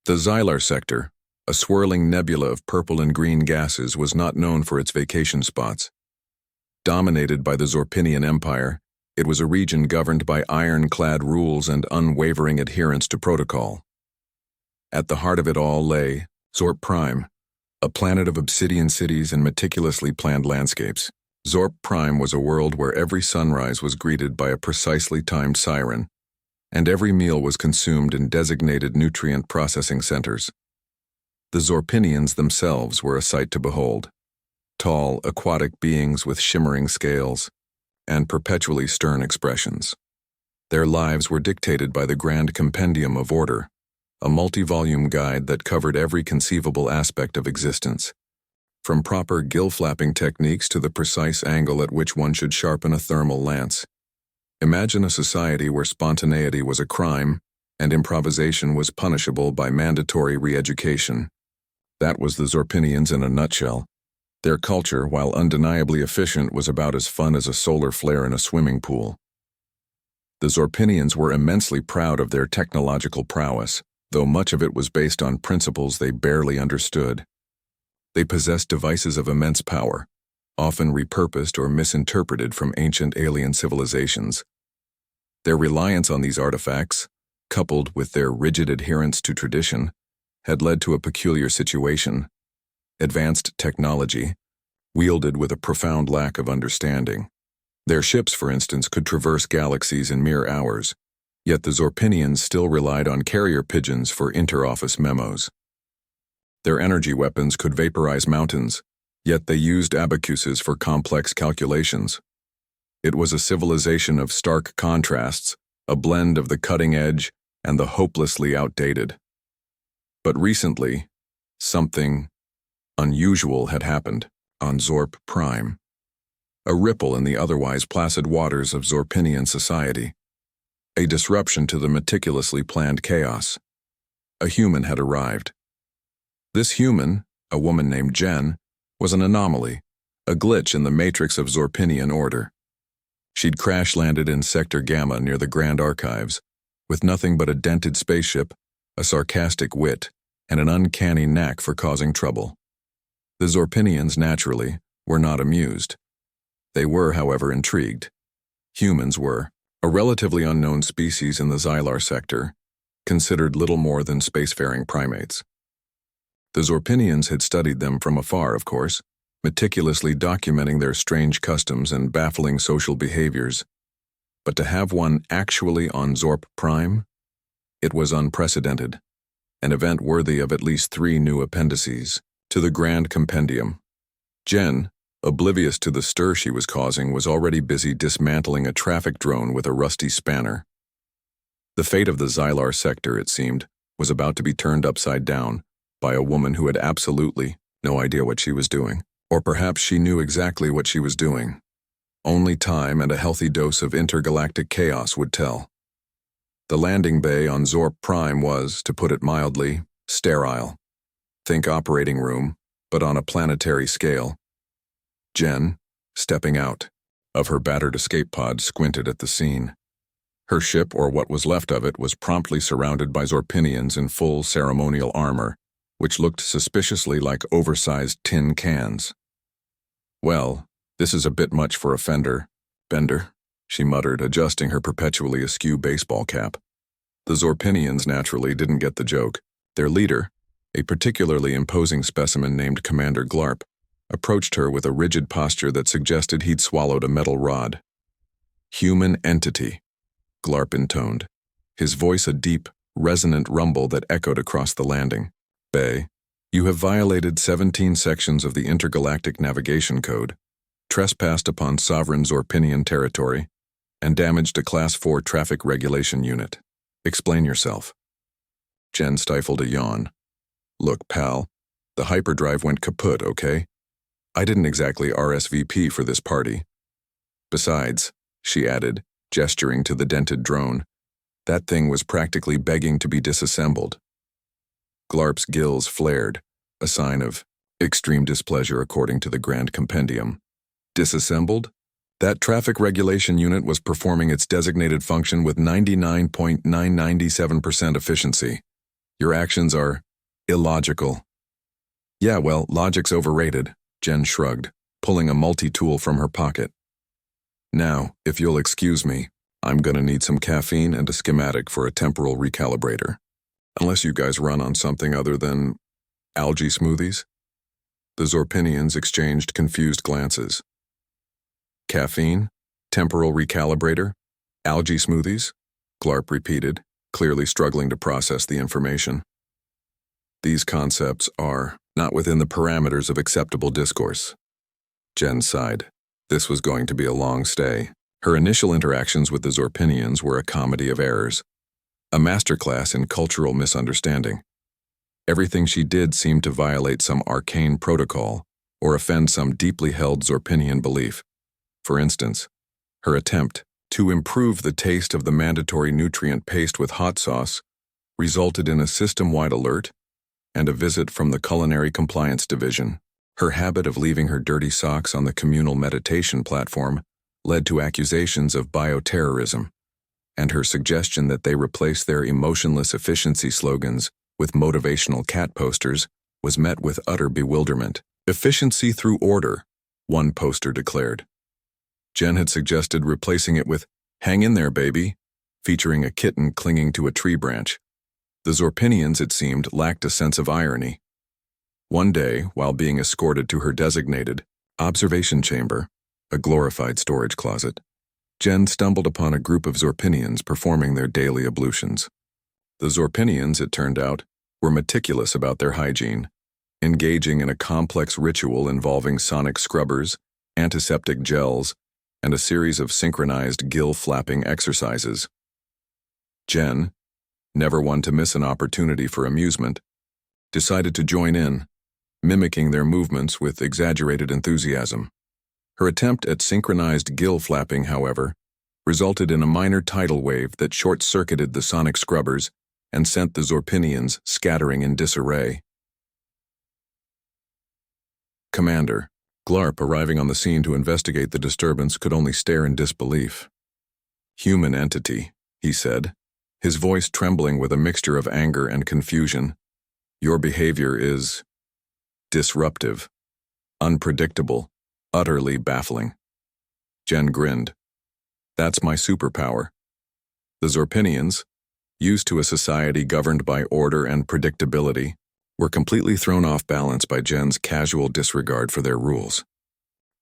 The Xylar Sector, a swirling nebula of purple and green gases, was not known for its vacation spots. Dominated by the Zorpinian Empire, it was a region governed by ironclad rules and unwavering adherence to protocol. At the heart of it all lay Zorp Prime, a planet of obsidian cities and meticulously planned landscapes. Zorp Prime was a world where every sunrise was greeted by a precisely timed siren, and every meal was consumed in designated nutrient processing centers. The Zorpinians themselves were a sight to behold. Tall, aquatic beings with shimmering scales and perpetually stern expressions. Their lives were dictated by the Grand Compendium of Order, a multi-volume guide that covered every conceivable aspect of existence, from proper gill-flapping techniques to the precise angle at which one should sharpen a thermal lance. Imagine a society where spontaneity was a crime and improvisation was punishable by mandatory re-education. That was the Zorpinians in a nutshell. Their culture, while undeniably efficient, was about as fun as a solar flare in a swimming pool. The Zorpinians were immensely proud of their technological prowess, though much of it was based on principles they barely understood. They possessed devices of immense power, often repurposed or misinterpreted from ancient alien civilizations. Their reliance on these artifacts, coupled with their rigid adherence to tradition, had led to a peculiar situation: advanced technology, wielded with a profound lack of understanding. Their ships, for instance, could traverse galaxies in mere hours, yet the Zorpinians still relied on carrier pigeons for inter-office memos. Their energy weapons could vaporize mountains, yet they used abacuses for complex calculations. It was a civilization of stark contrasts, a blend of the cutting edge and the hopelessly outdated. But recently, something unusual had happened on Zorp Prime. A ripple in the otherwise placid waters of Zorpinian society. A disruption to the meticulously planned chaos. A human had arrived. This human, a woman named Jen, was an anomaly, a glitch in the matrix of Zorpinian order. She'd crash-landed in Sector Gamma near the Grand Archives, with nothing but a dented spaceship, a sarcastic wit, and an uncanny knack for causing trouble. The Zorpinians, naturally, were not amused. They were, however, intrigued. Humans were, a relatively unknown species in the Xylar Sector, considered little more than spacefaring primates. The Zorpinians had studied them from afar, of course, meticulously documenting their strange customs and baffling social behaviors. But to have one actually on Zorp Prime? It was unprecedented, an event worthy of at least 3 new appendices to the Grand Compendium. Jen, oblivious to the stir she was causing, was already busy dismantling a traffic drone with a rusty spanner. The fate of the Xylar Sector, it seemed, was about to be turned upside down by a woman who had absolutely no idea what she was doing. Or perhaps she knew exactly what she was doing. Only time and a healthy dose of intergalactic chaos would tell. The landing bay on Zorp Prime was, to put it mildly, sterile. Think operating room, but on a planetary scale. Jen, stepping out of her battered escape pod, squinted at the scene. Her ship, or what was left of it, was promptly surrounded by Zorpinians in full ceremonial armor, which looked suspiciously like oversized tin cans. "Well, this is a bit much for a Bender," she muttered, adjusting her perpetually askew baseball cap. The Zorpinians naturally didn't get the joke. Their leader, a particularly imposing specimen named Commander Klorp, approached her with a rigid posture that suggested he'd swallowed a metal rod. "Human entity," Klorp intoned, his voice a deep, resonant rumble that echoed across the landing. "Bay, you have violated 17 sections of the Intergalactic Navigation Code, trespassed upon sovereign Zorpinian territory, and damaged a Class 4 traffic regulation unit. Explain yourself." Jen stifled a yawn. "Look, pal, the hyperdrive went kaput, okay? I didn't exactly RSVP for this party. Besides," she added, gesturing to the dented drone, "that thing was practically begging to be disassembled." Glorp's gills flared, a sign of extreme displeasure according to the Grand Compendium. Disassembled? That traffic regulation unit was performing its designated function with 99.997% efficiency. Your actions are illogical. Yeah, well, logic's overrated, Jen shrugged, pulling a multi-tool from her pocket. Now, if you'll excuse me, I'm gonna need some caffeine and a schematic for a temporal recalibrator. Unless you guys run on something other than algae smoothies? The Zorpinians exchanged confused glances. Caffeine? Temporal recalibrator? Algae smoothies? Klorp repeated, clearly struggling to process the information. These concepts are not within the parameters of acceptable discourse. Jen sighed. This was going to be a long stay. Her initial interactions with the Zorpinians were a comedy of errors, a masterclass in cultural misunderstanding. Everything she did seemed to violate some arcane protocol or offend some deeply held Zorpinian belief. For instance, her attempt to improve the taste of the mandatory nutrient paste with hot sauce resulted in a system-wide alert and a visit from the Culinary Compliance Division. Her habit of leaving her dirty socks on the communal meditation platform led to accusations of bioterrorism, and her suggestion that they replace their emotionless efficiency slogans with motivational cat posters was met with utter bewilderment. Efficiency through order, one poster declared. Jen had suggested replacing it with "Hang in there, baby," featuring a kitten clinging to a tree branch. The Zorpinians, it seemed, lacked a sense of irony. One day, while being escorted to her designated observation chamber, a glorified storage closet, Jen stumbled upon a group of Zorpinians performing their daily ablutions. The Zorpinians, it turned out, were meticulous about their hygiene, engaging in a complex ritual involving sonic scrubbers, antiseptic gels, and a series of synchronized gill-flapping exercises. Jen, never one to miss an opportunity for amusement, decided to join in, mimicking their movements with exaggerated enthusiasm. Her attempt at synchronized gill-flapping, however, resulted in a minor tidal wave that short-circuited the sonic scrubbers and sent the Zorpinians scattering in disarray. Commander Glorp, arriving on the scene to investigate the disturbance, could only stare in disbelief. "Human entity," he said, his voice trembling with a mixture of anger and confusion. "Your behavior is disruptive, unpredictable, utterly baffling." Jen grinned. "That's my superpower." The Zorpinians, used to a society governed by order and predictability, were completely thrown off balance by Jen's casual disregard for their rules.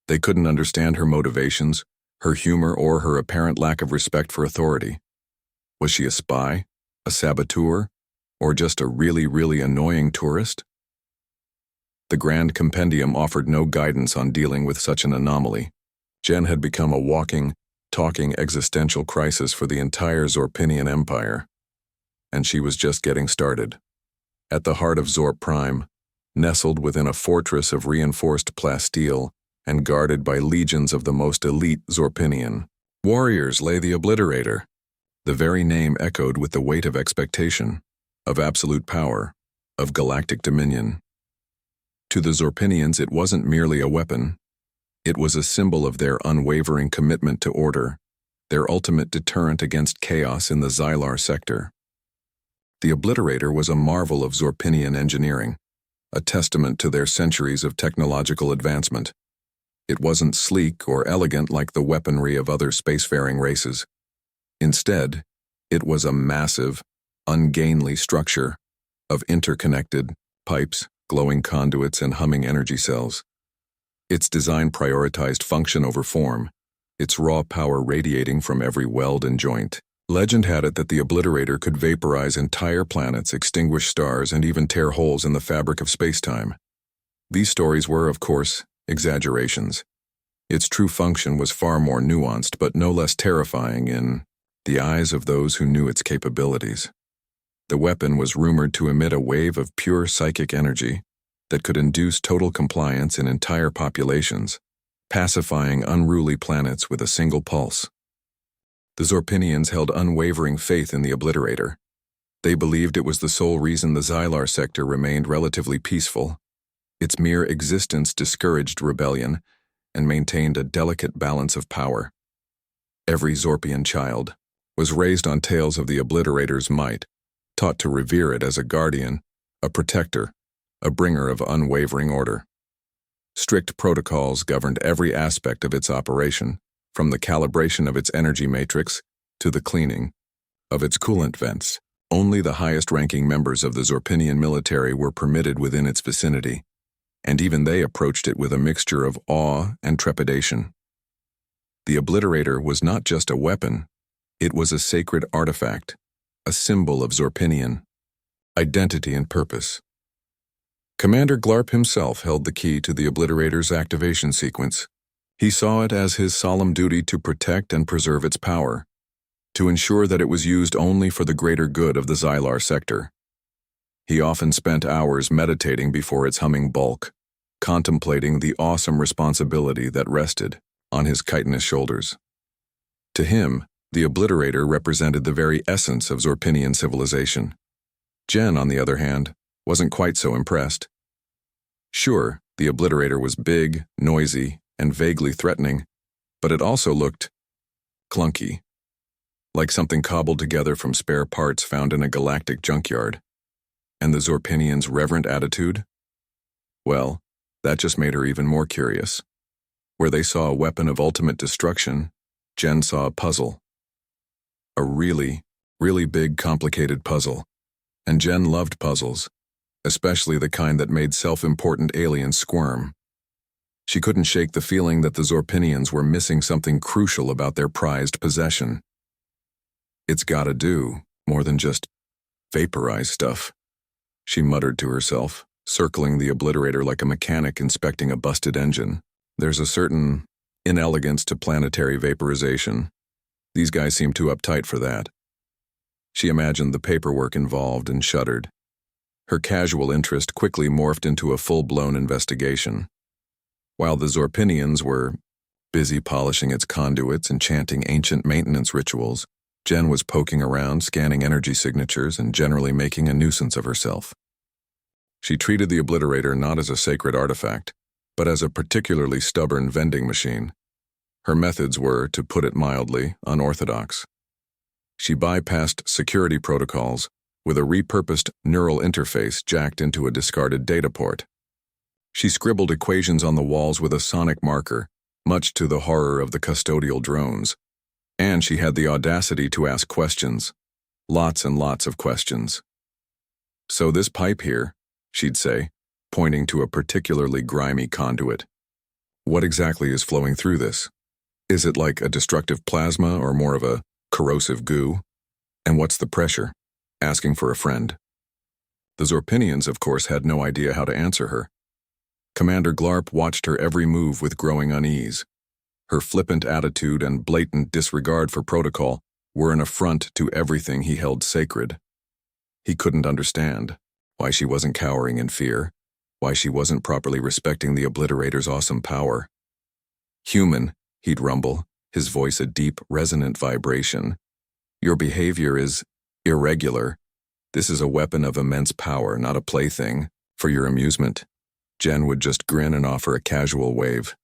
They couldn't understand her motivations, her humor, or her apparent lack of respect for authority. Was she a spy, a saboteur, or just a really, really annoying tourist? The Grand Compendium offered no guidance on dealing with such an anomaly. Jen had become a walking, talking existential crisis for the entire Zorpinian Empire, and she was just getting started. At the heart of Zorp Prime, nestled within a fortress of reinforced plasteel and guarded by legions of the most elite Zorpinian warriors, lay the Obliterator. The very name echoed with the weight of expectation, of absolute power, of galactic dominion. To the Zorpinians, it wasn't merely a weapon. It was a symbol of their unwavering commitment to order, their ultimate deterrent against chaos in the Xylar Sector. The Obliterator was a marvel of Zorpinian engineering, a testament to their centuries of technological advancement. It wasn't sleek or elegant like the weaponry of other spacefaring races. Instead, it was a massive, ungainly structure of interconnected pipes, glowing conduits, and humming energy cells. Its design prioritized function over form, its raw power radiating from every weld and joint. Legend had it that the Obliterator could vaporize entire planets, extinguish stars, and even tear holes in the fabric of spacetime. These stories were, of course, exaggerations. Its true function was far more nuanced, but no less terrifying in the eyes of those who knew its capabilities. The weapon was rumored to emit a wave of pure psychic energy that could induce total compliance in entire populations, pacifying unruly planets with a single pulse. The Zorpinians held unwavering faith in the Obliterator. They believed it was the sole reason the Xylar Sector remained relatively peaceful. Its mere existence discouraged rebellion and maintained a delicate balance of power. Every Zorpian child was raised on tales of the Obliterator's might, taught to revere it as a guardian, a protector, a bringer of unwavering order. Strict protocols governed every aspect of its operation, from the calibration of its energy matrix to the cleaning of its coolant vents. Only the highest-ranking members of the Zorpinian military were permitted within its vicinity, and even they approached it with a mixture of awe and trepidation. The Obliterator was not just a weapon, it was a sacred artifact, a symbol of Zorpinian identity and purpose. Commander Glorp himself held the key to the Obliterator's activation sequence. He saw it as his solemn duty to protect and preserve its power, to ensure that it was used only for the greater good of the Xylar Sector. He often spent hours meditating before its humming bulk, contemplating the awesome responsibility that rested on his chitinous shoulders. To him, the Obliterator represented the very essence of Zorpinian civilization. Jen, on the other hand, wasn't quite so impressed. Sure, the Obliterator was big, noisy, and vaguely threatening, but it also looked clunky, like something cobbled together from spare parts found in a galactic junkyard. And the Zorpinians' reverent attitude? Well, that just made her even more curious. Where they saw a weapon of ultimate destruction, Jen saw a puzzle. A really, really big, complicated puzzle. And Jen loved puzzles, especially the kind that made self-important aliens squirm. She couldn't shake the feeling that the Zorpinians were missing something crucial about their prized possession. It's gotta do more than just vaporize stuff, she muttered to herself, circling the Obliterator like a mechanic inspecting a busted engine. There's a certain inelegance to planetary vaporization. These guys seem too uptight for that. She imagined the paperwork involved and shuddered. Her casual interest quickly morphed into a full-blown investigation. While the Zorpinians were busy polishing its conduits and chanting ancient maintenance rituals, Jen was poking around, scanning energy signatures, and generally making a nuisance of herself. She treated the Obliterator not as a sacred artifact, but as a particularly stubborn vending machine. Her methods were, to put it mildly, unorthodox. She bypassed security protocols with a repurposed neural interface jacked into a discarded data port. She scribbled equations on the walls with a sonic marker, much to the horror of the custodial drones. And she had the audacity to ask questions. Lots and lots of questions. So this pipe here, she'd say, pointing to a particularly grimy conduit. What exactly is flowing through this? Is it like a destructive plasma or more of a corrosive goo? And what's the pressure? Asking for a friend. The Zorpinians, of course, had no idea how to answer her. Commander Glorp watched her every move with growing unease. Her flippant attitude and blatant disregard for protocol were an affront to everything he held sacred. He couldn't understand why she wasn't cowering in fear, why she wasn't properly respecting the Obliterator's awesome power. Human, he'd rumble, his voice a deep, resonant vibration. Your behavior is irregular. This is a weapon of immense power, not a plaything, for your amusement. Jen would just grin and offer a casual wave.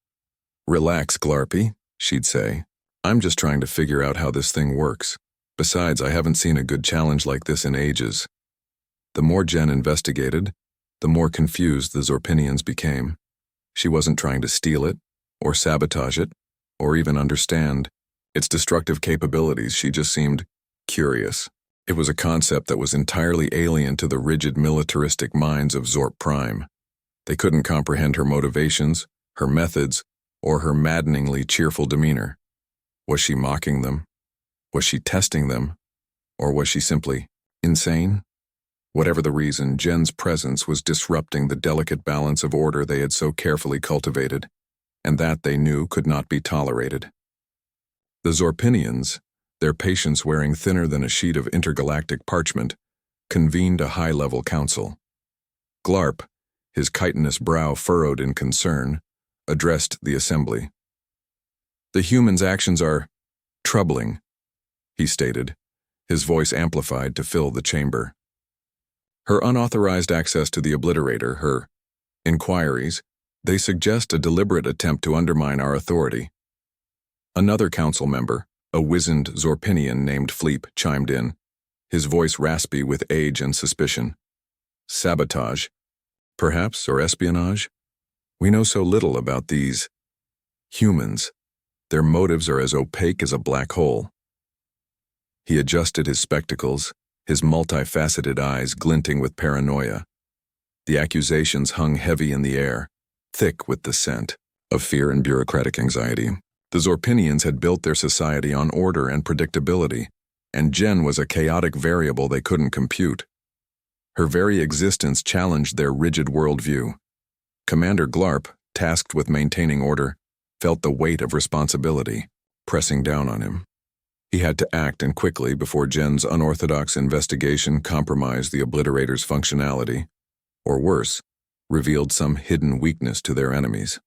Relax, Glarpy, she'd say. I'm just trying to figure out how this thing works. Besides, I haven't seen a good challenge like this in ages. The more Jen investigated, the more confused the Zorpinians became. She wasn't trying to steal it, or sabotage it, or even understand its destructive capabilities. She just seemed curious. It was a concept that was entirely alien to the rigid militaristic minds of Zorp Prime. They couldn't comprehend her motivations, her methods, or her maddeningly cheerful demeanor. Was she mocking them? Was she testing them? Or was she simply insane? Whatever the reason, Jen's presence was disrupting the delicate balance of order they had so carefully cultivated, and that they knew could not be tolerated. The Zorpinians, their patience wearing thinner than a sheet of intergalactic parchment, convened a high-level council. Glarp, his chitinous brow furrowed in concern, addressed the assembly. The humans' actions are troubling, he stated, his voice amplified to fill the chamber. Her unauthorized access to the Obliterator, her inquiries, they suggest a deliberate attempt to undermine our authority. Another council member, a wizened Zorpinian named Fleep, chimed in. his voice raspy with age and suspicion. Sabotage, perhaps, or espionage? We know so little about these humans. Their motives are as opaque as a black hole. He adjusted his spectacles, his multifaceted eyes glinting with paranoia. The accusations hung heavy in the air, thick with the scent of fear and bureaucratic anxiety. The Zorpinians had built their society on order and predictability, and Jen was a chaotic variable they couldn't compute. Her very existence challenged their rigid worldview. Commander Klorp, tasked with maintaining order, felt the weight of responsibility pressing down on him. He had to act, and quickly, before Jen's unorthodox investigation compromised the Obliterator's functionality, or worse, revealed some hidden weakness to their enemies.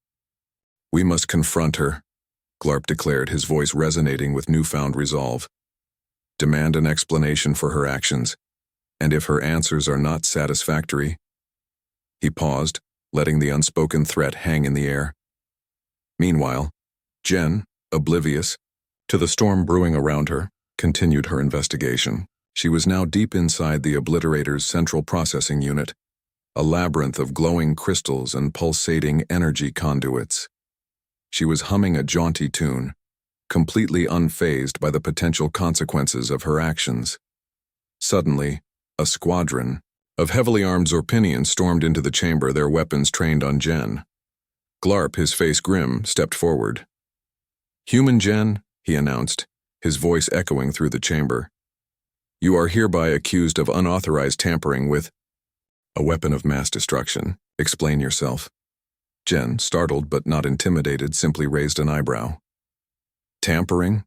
"We must confront her," Klorp declared, his voice resonating with newfound resolve. "Demand an explanation for her actions, and if her answers are not satisfactory—" He paused, letting the unspoken threat hang in the air. Meanwhile, Jen, oblivious to the storm brewing around her, continued her investigation. She was now deep inside the Obliterator's central processing unit, a labyrinth of glowing crystals and pulsating energy conduits. She was humming a jaunty tune, completely unfazed by the potential consequences of her actions. Suddenly, a squadron of heavily armed Zorpinians stormed into the chamber, their weapons trained on Jen. Klorp, his face grim, stepped forward. "Human Jen," he announced, his voice echoing through the chamber. "You are hereby accused of unauthorized tampering with a weapon of mass destruction. Explain yourself." Jen, startled but not intimidated, simply raised an eyebrow. "Tampering?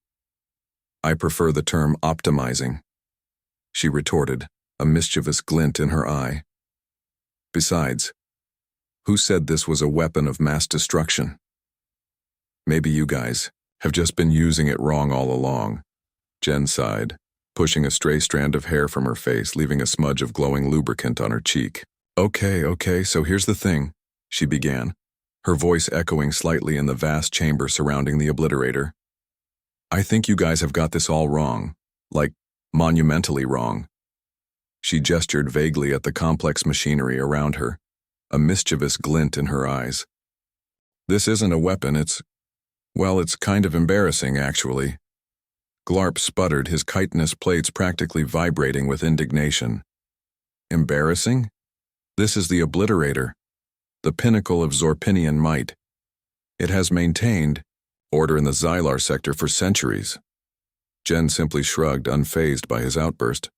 I prefer the term optimizing," she retorted, a mischievous glint in her eye. "Besides, who said this was a weapon of mass destruction? Maybe you guys have just been using it wrong all along." Jen sighed, pushing a stray strand of hair from her face, leaving a smudge of glowing lubricant on her cheek. Okay, so here's the thing," she began, her voice echoing slightly in the vast chamber surrounding the Obliterator. "I think you guys have got this all wrong, like monumentally wrong." She gestured vaguely at the complex machinery around her, a mischievous glint in her eyes. "This isn't a weapon, it's kind of embarrassing, actually." Klorp sputtered, his chitinous plates practically vibrating with indignation. "Embarrassing? This is the Obliterator, the pinnacle of Zorpinian might. It has maintained order in the Xylar Sector for centuries." Jen simply shrugged, unfazed by his outburst.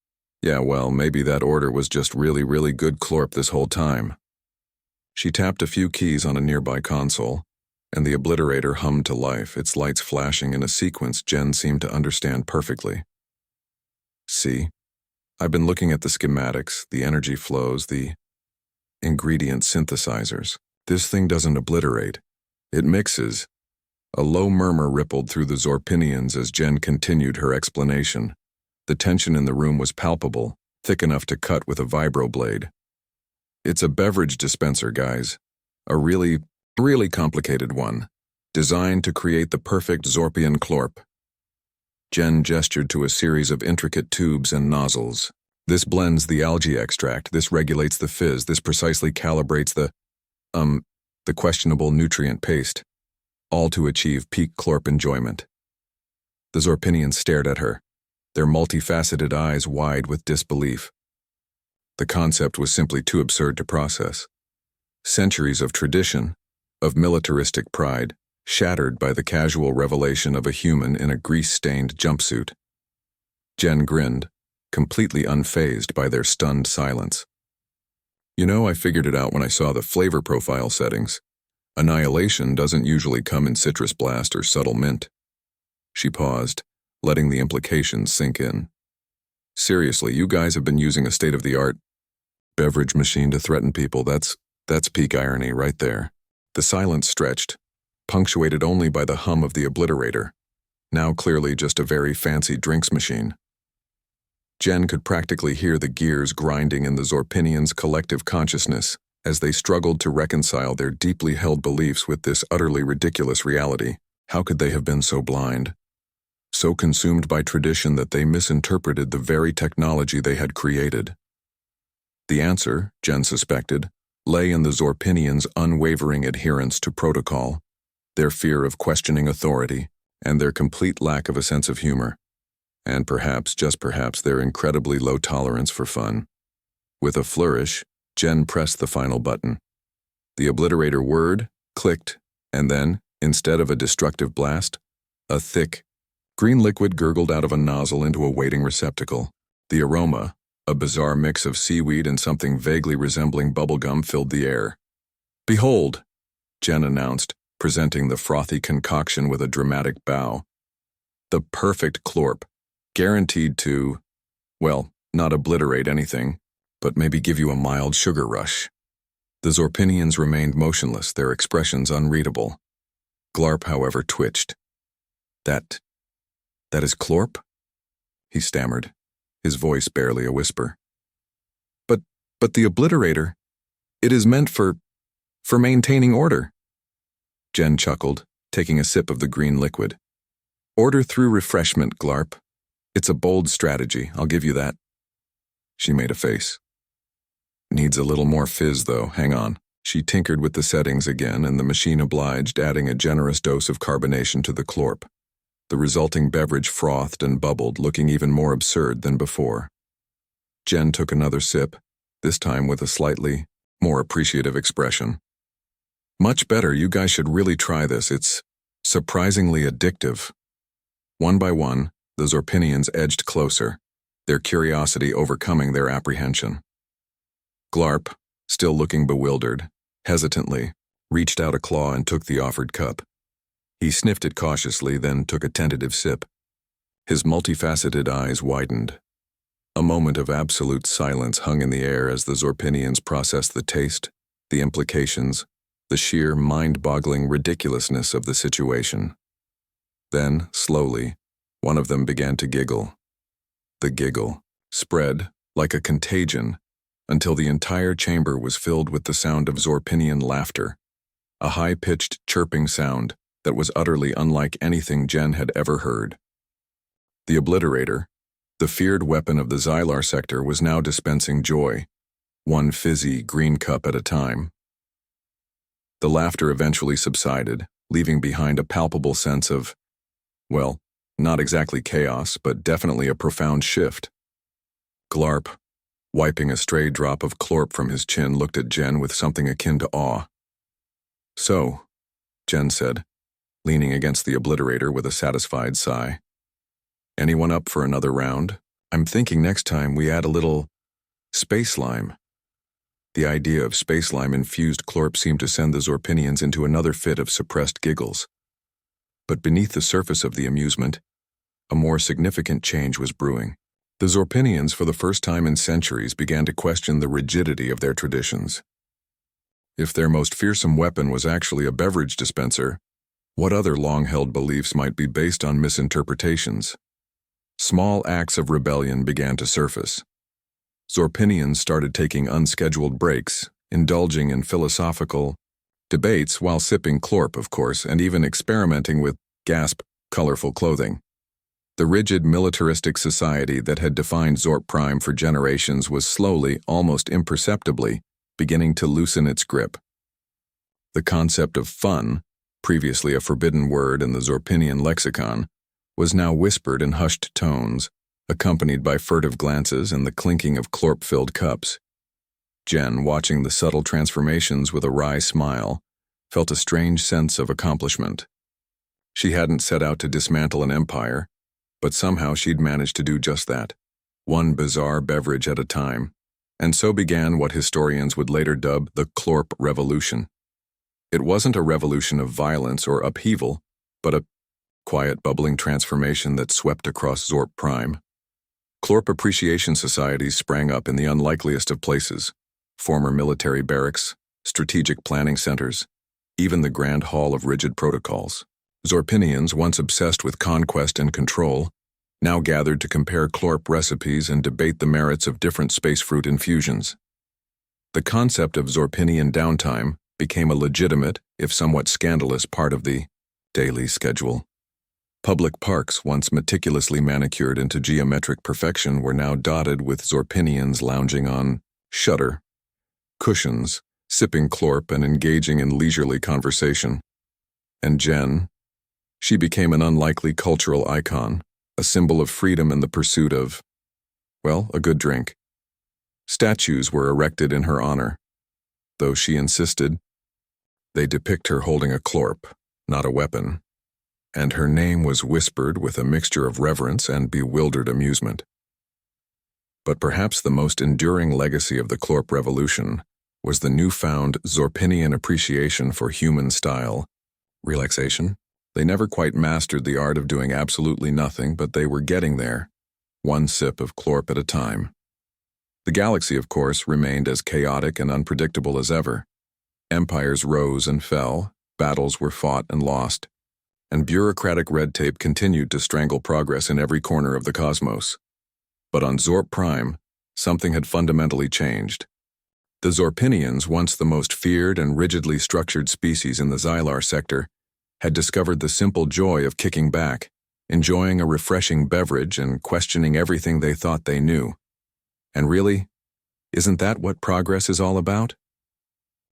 "Yeah, well, maybe that order was just really, really good Klorp this whole time." She tapped a few keys on a nearby console, and the Obliterator hummed to life, its lights flashing in a sequence Jen seemed to understand perfectly. "See, I've been looking at the schematics, the energy flows, the ingredient synthesizers. This thing doesn't obliterate. It mixes." A low murmur rippled through the Zorpinians as Jen continued her explanation. The tension in the room was palpable, thick enough to cut with a vibroblade. "It's a beverage dispenser, guys. A really complicated one, designed to create the perfect Zorpian Klorp." Jen gestured to a series of intricate tubes and nozzles. "This blends the algae extract, this regulates the fizz, this precisely calibrates the questionable nutrient paste, all to achieve peak Klorp enjoyment." The Zorpinians stared at her, their multifaceted eyes wide with disbelief. The concept was simply too absurd to process. Centuries of tradition, of militaristic pride, shattered by the casual revelation of a human in a grease-stained jumpsuit. Jen grinned, completely unfazed by their stunned silence. "You know, I figured it out when I saw the flavor profile settings. Annihilation doesn't usually come in citrus blast or subtle mint." She paused, letting the implications sink in. "Seriously, you guys have been using a state-of-the-art beverage machine to threaten people. That's peak irony right there." The silence stretched, punctuated only by the hum of the Obliterator, now clearly just a very fancy drinks machine. Jen could practically hear the gears grinding in the Zorpinians' collective consciousness as they struggled to reconcile their deeply held beliefs with this utterly ridiculous reality. How could they have been so blind? so consumed by tradition that they misinterpreted the very technology they had created. The answer, Jen suspected, lay in the Zorpinians' unwavering adherence to protocol, their fear of questioning authority, and their complete lack of a sense of humor, and perhaps, just perhaps, their incredibly low tolerance for fun. With a flourish, Jen pressed the final button. The Obliterator word clicked, and then, instead of a destructive blast, a thick, green liquid gurgled out of a nozzle into a waiting receptacle. The aroma, a bizarre mix of seaweed and something vaguely resembling bubblegum, filled the air. "Behold," Jen announced, presenting the frothy concoction with a dramatic bow. "The perfect Klorp, guaranteed to, well, not obliterate anything, but maybe give you a mild sugar rush." The Zorpinians remained motionless, their expressions unreadable. Glarp, however, twitched. That is Klorp?" he stammered, his voice barely a whisper. But the Obliterator, it is meant for maintaining order." Jen chuckled, taking a sip of the green liquid. "Order through refreshment, Glarp. It's a bold strategy, I'll give you that." She made a face. "Needs a little more fizz, though, hang on." She tinkered with the settings again, and the machine obliged, adding a generous dose of carbonation to the Klorp. The resulting beverage frothed and bubbled, looking even more absurd than before. Jen took another sip, this time with a slightly more appreciative expression. "Much better, you guys should really try this, it's surprisingly addictive." One by one, the Zorpinians edged closer, their curiosity overcoming their apprehension. Glarp, still looking bewildered, hesitantly, reached out a claw and took the offered cup. He sniffed it cautiously, then took a tentative sip. His multifaceted eyes widened. A moment of absolute silence hung in the air as the Zorpinians processed the taste, the implications, the sheer mind-boggling ridiculousness of the situation. Then, slowly, one of them began to giggle. The giggle spread like a contagion until the entire chamber was filled with the sound of Zorpinian laughter, a high-pitched chirping sound that was utterly unlike anything Jen had ever heard. The Obliterator, the feared weapon of the Xylar Sector, was now dispensing joy, one fizzy green cup at a time. The laughter eventually subsided, leaving behind a palpable sense of, well, not exactly chaos, but definitely a profound shift. Glarp, wiping a stray drop of Klorp from his chin, looked at Jen with something akin to awe. "So," Jen said, leaning against the Obliterator with a satisfied sigh. "Anyone up for another round? I'm thinking next time we add a little space lime." The idea of space lime-infused Klorp seemed to send the Zorpinians into another fit of suppressed giggles. But beneath the surface of the amusement, a more significant change was brewing. The Zorpinians, for the first time in centuries, began to question the rigidity of their traditions. If their most fearsome weapon was actually a beverage dispenser, what other long-held beliefs might be based on misinterpretations? Small acts of rebellion began to surface. Zorpinians started taking unscheduled breaks, indulging in philosophical debates while sipping Klorp, of course, and even experimenting with, gasp, colorful clothing. The rigid militaristic society that had defined Zorp Prime for generations was slowly, almost imperceptibly, beginning to loosen its grip. The concept of fun, previously a forbidden word in the Zorpinian lexicon, was now whispered in hushed tones, accompanied by furtive glances and the clinking of Klorp-filled cups. Jen, watching the subtle transformations with a wry smile, felt a strange sense of accomplishment. She hadn't set out to dismantle an empire, but somehow she'd managed to do just that, one bizarre beverage at a time, and so began what historians would later dub the Klorp Revolution. It wasn't a revolution of violence or upheaval, but a quiet, bubbling transformation that swept across Zorp Prime. Klorp appreciation societies sprang up in the unlikeliest of places: former military barracks, strategic planning centers, even the grand hall of rigid protocols. Zorpinians, once obsessed with conquest and control, now gathered to compare Klorp recipes and debate the merits of different space fruit infusions. The concept of Zorpinian downtime became a legitimate, if somewhat scandalous, part of the daily schedule. Public parks, once meticulously manicured into geometric perfection, were now dotted with Zorpinians lounging on shutter cushions, sipping Klorp and engaging in leisurely conversation. And Jen, she became an unlikely cultural icon, a symbol of freedom in the pursuit of, well, a good drink. Statues were erected in her honor. Though she insisted, they depict her holding a Klorp, not a weapon, and her name was whispered with a mixture of reverence and bewildered amusement. But perhaps the most enduring legacy of the Klorp Revolution was the newfound Zorpinian appreciation for human style, relaxation. They never quite mastered the art of doing absolutely nothing, but they were getting there, one sip of Klorp at a time. The galaxy, of course, remained as chaotic and unpredictable as ever. Empires rose and fell, battles were fought and lost, and bureaucratic red tape continued to strangle progress in every corner of the cosmos. But on Zorp Prime, something had fundamentally changed. The Zorpinians, once the most feared and rigidly structured species in the Xylar Sector, had discovered the simple joy of kicking back, enjoying a refreshing beverage and questioning everything they thought they knew. And really, isn't that what progress is all about?